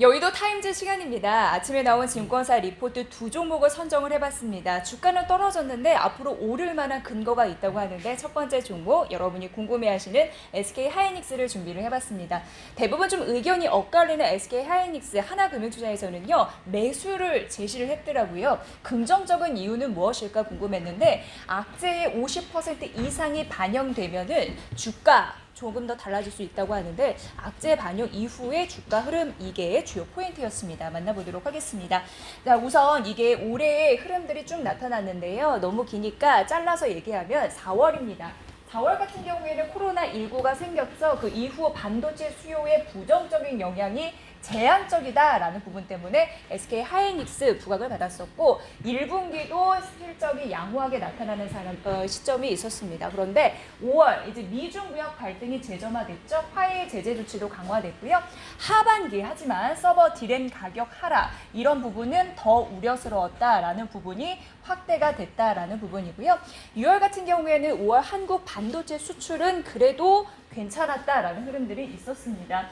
여의도 타임즈 시간입니다. 아침에 나온 증권사 리포트 두 종목을 선정을 해봤습니다. 주가는 떨어졌는데 앞으로 오를 만한 근거가 있다고 하는데 첫 번째 종목 여러분이 궁금해하시는 SK하이닉스를 준비를 해봤습니다. 대부분 좀 의견이 엇갈리는 SK하이닉스 하나금융투자에서는요 매수를 제시를 했더라고요. 긍정적인 이유는 무엇일까 궁금했는데 악재의 50% 이상이 반영되면은 주가 조금 더 달라질 수 있다고 하는데 악재 반영 이후의 주가 흐름 이게 주요 포인트였습니다. 만나보도록 하겠습니다. 자, 우선 이게 올해의 흐름들이 쭉 나타났는데요. 너무 기니까 잘라서 얘기하면 4월입니다. 4월 같은 경우에는 코로나19가 생겼어. 그 이후 반도체 수요에 부정적인 영향이 제한적이다라는 부분 때문에 SK하이닉스 부각을 받았었고 1분기도 실적이 양호하게 나타나는 시점이 있었습니다. 그런데 5월 이제 미중 무역 갈등이 재점화됐죠. 화해 제재 조치도 강화됐고요. 하반기 하지만 서버 디램 가격 하락 이런 부분은 더 우려스러웠다라는 부분이 확대가 됐다라는 부분이고요. 6월 같은 경우에는 5월 한국 반도체 수출은 그래도 괜찮았다라는 흐름들이 있었습니다.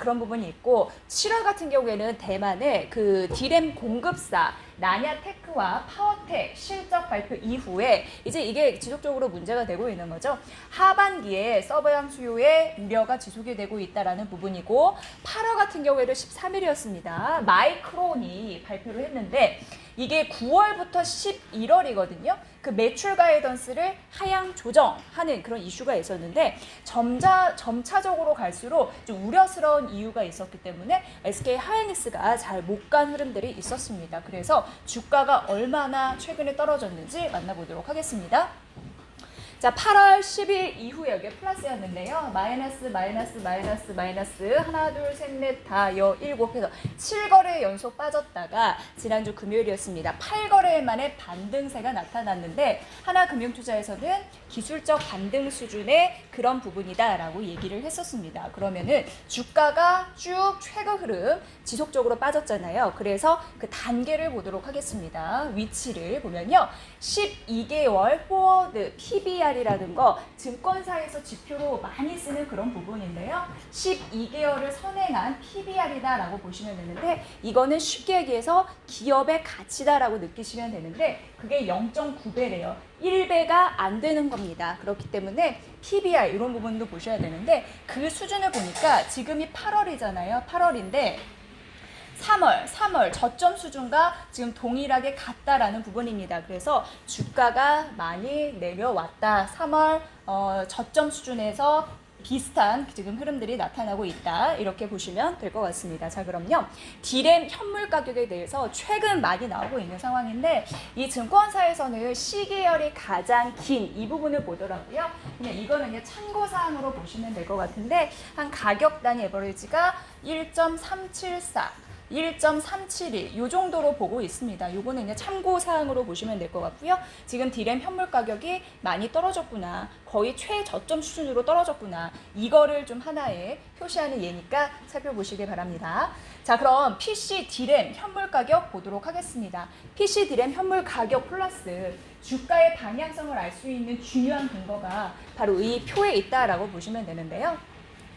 그런 부분이 있고 7월 같은 경우에는 대만의 그 디램 공급사 나냐테크와 파워텍 실적 발표 이후에 이제 이게 지속적으로 문제가 되고 있는 거죠. 하반기에 서버형 수요에 우려가 지속이 되고 있다라는 부분이고 8월 같은 경우에는 13일이었습니다. 마이크론이 발표를 했는데 이게 9월부터 11월이거든요. 그 매출 가이던스를 하향 조정하는 그런 이슈가 있었는데 점차적으로 갈수록 좀 우려스러운 이유가 있었기 때문에 SK하이닉스가 잘 못 간 흐름들이 있었습니다. 그래서 주가가 얼마나 최근에 떨어졌는지 만나보도록 하겠습니다. 자, 8월 10일 이후에 여기 플러스였는데요. 마이너스 하나 둘 셋 넷 다 일곱 해서 7거래 연속 빠졌다가 지난주 금요일이었습니다. 8거래 만에 반등세가 나타났는데 하나금융투자에서는 기술적 반등 수준의 그런 부분이다라고 얘기를 했었습니다. 그러면은 주가가 쭉 최고 흐름 지속적으로 빠졌잖아요. 그래서 그 단계를 보도록 하겠습니다. 위치를 보면요. 12개월 포워드 PBR이라는 거 증권사에서 지표로 많이 쓰는 그런 부분인데요. 12개월을 선행한 PBR이다라고 보시면 되는데 이거는 쉽게 얘기해서 기업의 가치다라고 느끼시면 되는데 그게 0.9배래요. 1배가 안 되는 겁니다. 그렇기 때문에 PBR 이런 부분도 보셔야 되는데 그 수준을 보니까 지금이 8월이잖아요. 8월인데 3월 저점 수준과 지금 동일하게 같다라는 부분입니다. 그래서 주가가 많이 내려왔다. 3월 저점 수준에서 비슷한 지금 흐름들이 나타나고 있다. 이렇게 보시면 될 것 같습니다. 자, 그럼요. 디램 현물 가격에 대해서 최근 많이 나오고 있는 상황인데 이 증권사에서는 시계열이 가장 긴 이 부분을 보더라고요. 그냥 이거는 참고사항으로 보시면 될 것 같은데 한 가격 단위 에버리지가 1.374 1.371 이 정도로 보고 있습니다. 요거는 이제 참고사항으로 보시면 될 것 같고요. 지금 디램 현물 가격이 많이 떨어졌구나. 거의 최저점 수준으로 떨어졌구나. 이거를 좀 하나의 표시하는 예니까 살펴보시기 바랍니다. 자, 그럼 PC 디램 현물 가격 보도록 하겠습니다. PC 디램 현물 가격 플러스 주가의 방향성을 알 수 있는 중요한 근거가 바로 이 표에 있다라고 보시면 되는데요.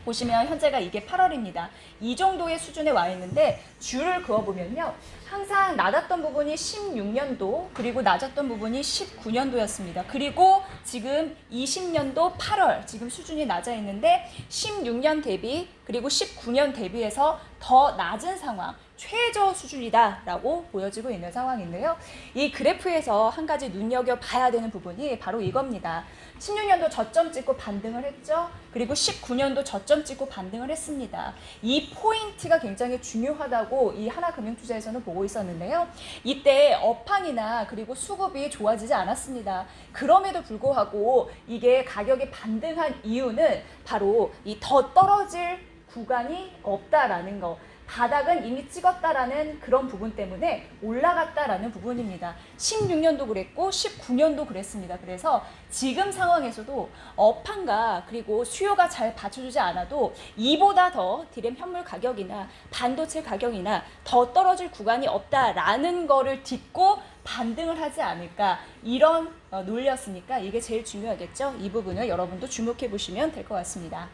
보시면 현재가 이게 8월입니다. 이 정도의 수준에 와 있는데 줄을 그어보면요. 항상 낮았던 부분이 16년도 그리고 낮았던 부분이 19년도였습니다. 그리고 지금 20년도 8월 지금 수준이 낮아 있는데 16년 대비 그리고 19년 대비해서 더 낮은 상황 최저 수준이다라고 보여지고 있는 상황인데요. 이 그래프에서 한 가지 눈여겨봐야 되는 부분이 바로 이겁니다. 16년도 저점 찍고 반등을 했죠. 그리고 19년도 저점 찍고 반등을 했습니다. 이 포인트가 굉장히 중요하다고 이 하나금융투자에서는 보고 있었는데요. 이때 업황이나 그리고 수급이 좋아지지 않았습니다. 그럼에도 불구하고 이게 가격이 반등한 이유는 바로 이 더 떨어질 구간이 없다라는 거. 바닥은 이미 찍었다라는 그런 부분 때문에 올라갔다라는 부분입니다. 16년도 그랬고 19년도 그랬습니다. 그래서 지금 상황에서도 업황과 그리고 수요가 잘 받쳐주지 않아도 이보다 더 디램 현물 가격이나 반도체 가격이나 더 떨어질 구간이 없다라는 거를 딛고 반등을 하지 않을까 이런 논리였으니까 이게 제일 중요하겠죠. 이 부분을 여러분도 주목해 보시면 될 것 같습니다.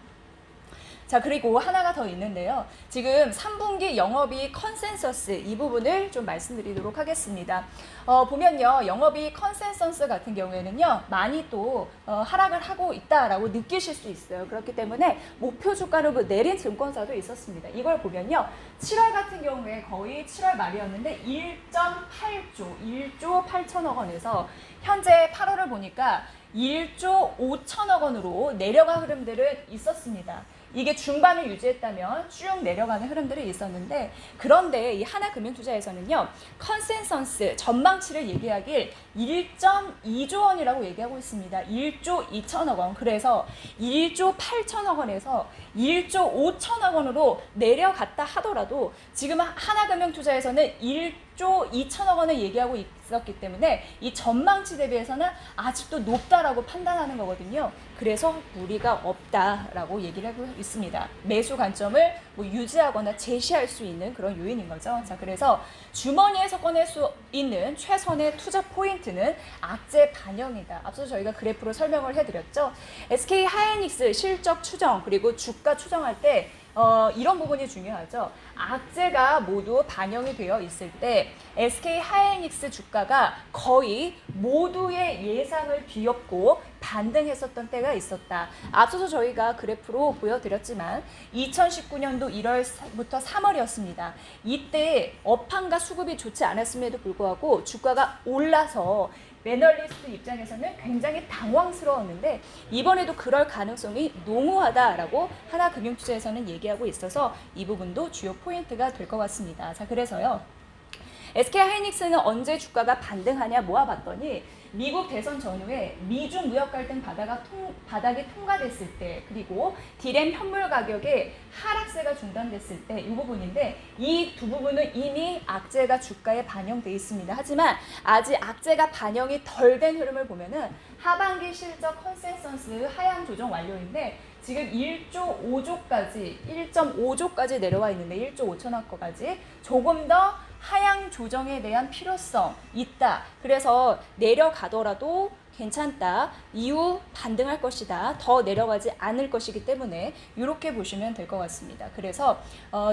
자, 그리고 하나가 더 있는데요. 지금 3분기 영업이익 컨센서스 이 부분을 좀 말씀드리도록 하겠습니다. 보면요, 영업이익 컨센서스 같은 경우에는요, 많이 또 하락을 하고 있다라고 느끼실 수 있어요. 그렇기 때문에 목표 주가를 내린 증권사도 있었습니다. 이걸 보면요, 7월 같은 경우에 거의 7월 말이었는데 1.8조 8천억 원에서 현재 8월을 보니까 1조 5천억 원으로 내려간 흐름들은 있었습니다. 이게 중반을 유지했다면 쭉 내려가는 흐름들이 있었는데, 그런데 이 하나금융투자에서는요, 컨센서스 전망치를 얘기하길 1.2조 원이라고 얘기하고 있습니다. 1조 2천억 원. 그래서 1조 8천억 원에서 1조 5천억 원으로 내려갔다 하더라도 지금 하나금융투자에서는 1조 2천억 원을 얘기하고 있었기 때문에 이 전망치 대비해서는 아직도 높다라고 판단하는 거거든요. 그래서 무리가 없다라고 얘기를 하고 있습니다. 매수 관점을 유지하거나 제시할 수 있는 그런 요인인 거죠. 자, 그래서 주머니에서 꺼낼 수 있는 최선의 투자 포인트는 악재 반영이다. 앞서 저희가 그래프로 설명을 해드렸죠. SK 하이닉스 실적 추정 그리고 주가 추정할 때 이런 부분이 중요하죠. 악재가 모두 반영이 되어 있을 때 SK 하이닉스 주가가 거의 모두의 예상을 뒤엎고 반등했었던 때가 있었다. 앞서서 저희가 그래프로 보여드렸지만 2019년도 1월부터 3월이었습니다. 이때 업황과 수급이 좋지 않았음에도 불구하고 주가가 올라서 매널리스트 입장에서는 굉장히 당황스러웠는데, 이번에도 그럴 가능성이 농후하다라고 하나금융투자에서는 얘기하고 있어서 이 부분도 주요 포인트가 될 것 같습니다. 자, 그래서요, SK 하이닉스는 언제 주가가 반등하냐 모아봤더니 미국 대선 전후에 미중 무역 갈등 바닥이 통과됐을 때, 그리고 디램 현물 가격의 하락세가 중단됐을 때 이 부분인데, 이 두 부분은 이미 악재가 주가에 반영돼 있습니다. 하지만 아직 악재가 반영이 덜 된 흐름을 보면은 하반기 실적 컨센서스 하향 조정 완료인데 지금 1.5조까지 내려와 있는데 1조 5천억 거까지 조금 더 하향 조정에 대한 필요성 있다. 그래서 내려가더라도 괜찮다. 이후 반등할 것이다. 더 내려가지 않을 것이기 때문에 이렇게 보시면 될 것 같습니다. 그래서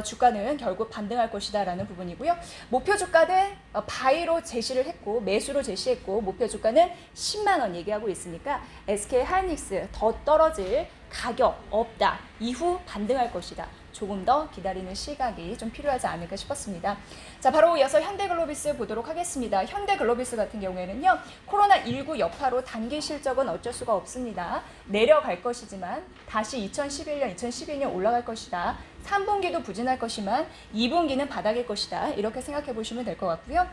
주가는 결국 반등할 것이다 라는 부분이고요. 목표 주가는 바이로 제시를 했고 매수로 제시했고 목표 주가는 10만 원 얘기하고 있으니까 SK 하이닉스 더 떨어질 가격 없다. 이후 반등할 것이다. 조금 더 기다리는 시각이 좀 필요하지 않을까 싶었습니다. 자, 바로 이어서 현대글로비스 보도록 하겠습니다. 현대글로비스 같은 경우에는요, 코로나19 여파로 단기 실적은 어쩔 수가 없습니다. 내려갈 것이지만 다시 2011년, 2012년 올라갈 것이다. 3분기도 부진할 것이만 2분기는 바닥일 것이다. 이렇게 생각해 보시면 될 것 같고요.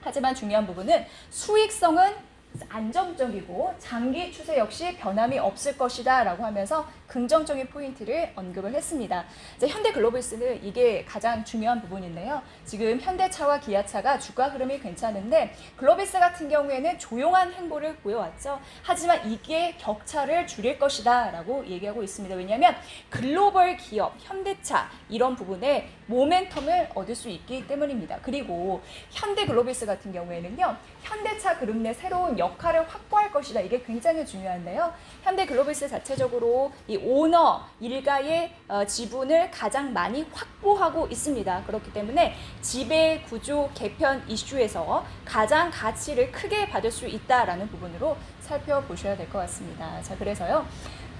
하지만 중요한 부분은 수익성은 안정적이고 장기 추세 역시 변함이 없을 것이다 라고 하면서 긍정적인 포인트를 언급을 했습니다. 이제 현대글로비스는 이게 가장 중요한 부분인데요. 지금 현대차와 기아차가 주가 흐름이 괜찮은데 글로비스 같은 경우에는 조용한 행보를 보여왔죠. 하지만 이게 격차를 줄일 것이다 라고 얘기하고 있습니다. 왜냐하면 글로벌 기업, 현대차 이런 부분에 모멘텀을 얻을 수 있기 때문입니다. 그리고 현대글로비스 같은 경우에는요, 현대차 그룹 내 새로운 역할을 확보할 것이다. 이게 굉장히 중요한데요. 현대글로비스 자체적으로 이 오너 일가의 지분을 가장 많이 확보하고 있습니다. 그렇기 때문에 지배 구조 개편 이슈에서 가장 가치를 크게 받을 수 있다라는 부분으로 살펴보셔야 될 것 같습니다. 자, 그래서요,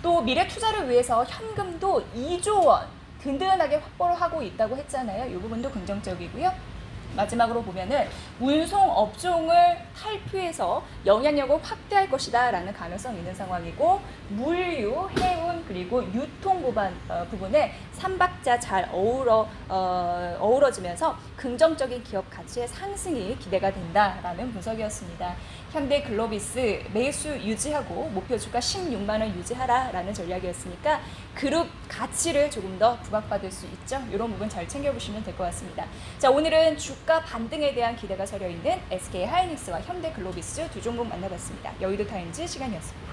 또 미래 투자를 위해서 현금도 2조 원 든든하게 확보를 하고 있다고 했잖아요. 이 부분도 긍정적이고요. 마지막으로 보면은 운송 업종을 탈피해서 영향력을 확대할 것이다 라는 가능성이 있는 상황이고, 물류, 해운 그리고 유통 부분에 삼박자 잘 어우러지면서 긍정적인 기업 가치의 상승이 기대가 된다라는 분석이었습니다. 현대글로비스 매수 유지하고 목표 주가 16만 원 유지하라라는 전략이었으니까 그룹 가치를 조금 더 부각받을 수 있죠. 이런 부분 잘 챙겨보시면 될 것 같습니다. 자, 오늘은 주가 반등에 대한 기대가 서려 있는 SK 하이닉스와 현대글로비스 두 종목 만나봤습니다. 여의도 타임즈 시간이었습니다.